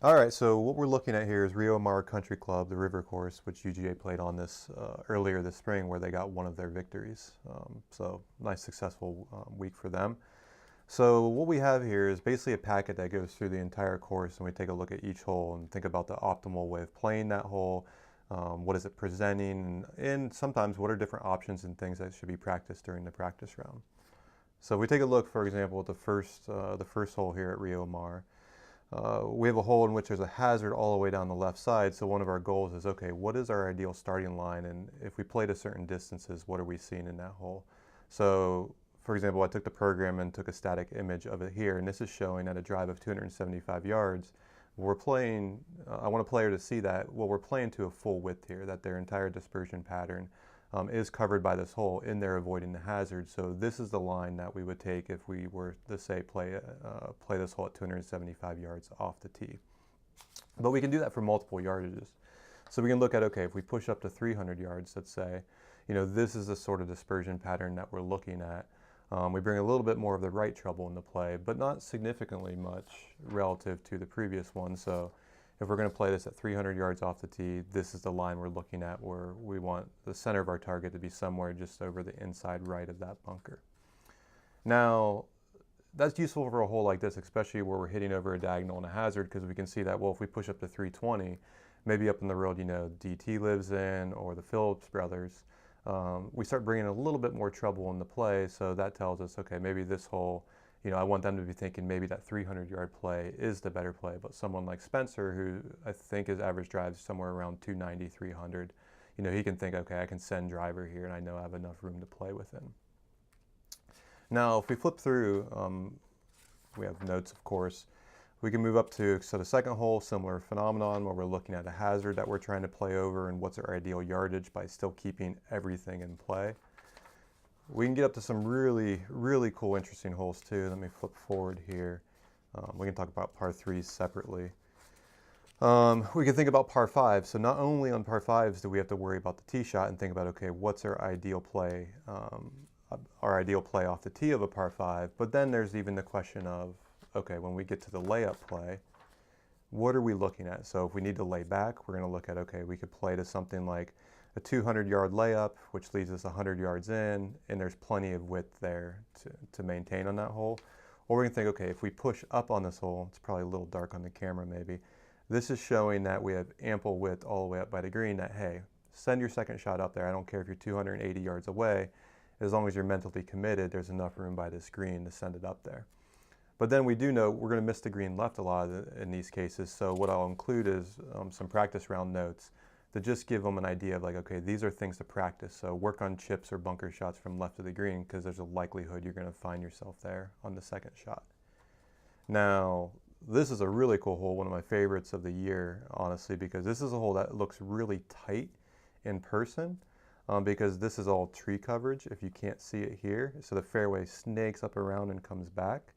All right, so what we're looking at here is Rio Mar Country Club, the river course, which UGA played on this earlier this spring, where they got one of their victories. So nice, successful week for them. So what we have here is basically a packet that goes through the entire course, and we take a look at each hole and think about the optimal way of playing that hole. What is it presenting, and sometimes what are different options and things that should be practiced during the practice round. So if we take a look, for example, at the first hole here at Rio Mar. We have a hole in which there's a hazard all the way down the left side. So one of our goals is, okay, what is our ideal starting line? And if we play to certain distances, what are we seeing in that hole? So for example, I took the program and took a static image of it here. And this is showing at a drive of 275 yards. We're playing, I want a player to see that, well, we're playing to a full width here, that their entire dispersion pattern is covered by this hole, and they're avoiding the hazard. So this is the line that we would take if we were to say play this hole at 275 yards off the tee. But we can do that for multiple yardages. So we can look at, okay, if we push up to 300 yards, let's say, this is the sort of dispersion pattern that we're looking at. We bring a little bit more of the right treble into play, but not significantly much relative to the previous one. So if we're going to play this at 300 yards off the tee, this is the line we're looking at, where we want the center of our target to be somewhere just over the inside right of that bunker. Now, that's useful for a hole like this, especially where we're hitting over a diagonal and a hazard, because we can see that, well, if we push up to 320, maybe up in the road, DT lives in, or the Phillips brothers, we start bringing a little bit more trouble into play. So that tells us, okay, maybe this hole, I want them to be thinking maybe that 300-yard play is the better play. But someone like Spencer, who I think his average drive is somewhere around 290, 300, he can think, okay, I can send driver here, and I know I have enough room to play within. Now, if we flip through, we have notes, of course. We can move up to, so the second hole, similar phenomenon, where we're looking at a hazard that we're trying to play over and what's our ideal yardage by still keeping everything in play. We can get up to some really, really cool, interesting holes too. Let me flip forward here. We can talk about par threes separately. We can think about par five. So not only on par fives do we have to worry about the tee shot and think about, okay, what's our ideal play off the tee of a par five, but then there's even the question of, okay, when we get to the layup play, what are we looking at? So if we need to lay back, we're going to look at, okay, we could play to something like a 200-yard layup, which leaves us 100 yards in, and there's plenty of width there to maintain on that hole. Or we can think, okay, if we push up on this hole, it's probably a little dark on the camera maybe, this is showing that we have ample width all the way up by the green, that, hey, send your second shot up there. I don't care if you're 280 yards away. As long as you're mentally committed, there's enough room by this green to send it up there. But then we do know we're going to miss the green left a lot in these cases. So what I'll include is some practice round notes to just give them an idea of, like, okay, these are things to practice. So work on chips or bunker shots from left of the green, because there's a likelihood you're going to find yourself there on the second shot. Now, this is a really cool hole, one of my favorites of the year, honestly, because this is a hole that looks really tight in person. Because this is all tree coverage, if you can't see it here. So the fairway snakes up around and comes back.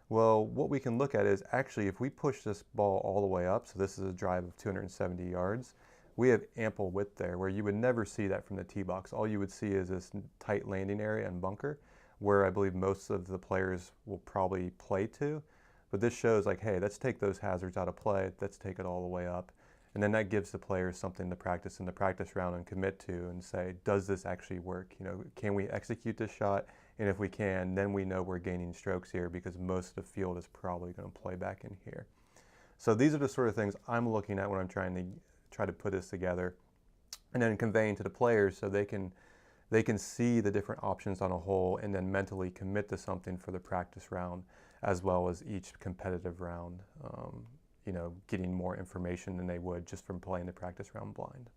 Well, what we can look at is, actually, if we push this ball all the way up, so this is a drive of 270 yards, we have ample width there, where you would never see that from the tee box. All you would see is this tight landing area and bunker, where I believe most of the players will probably play to. But this shows, like, hey, let's take those hazards out of play, let's take it all the way up. And then that gives the players something to practice in the practice round and commit to, and say, does this actually work? Can we execute this shot? And if we can, then we know we're gaining strokes here, because most of the field is probably going to play back in here. So these are the sort of things I'm looking at when I'm trying to put this together, and then conveying to the players so they can see the different options on a hole, and then mentally commit to something for the practice round, as well as each competitive round. Getting more information than they would just from playing the practice round blind.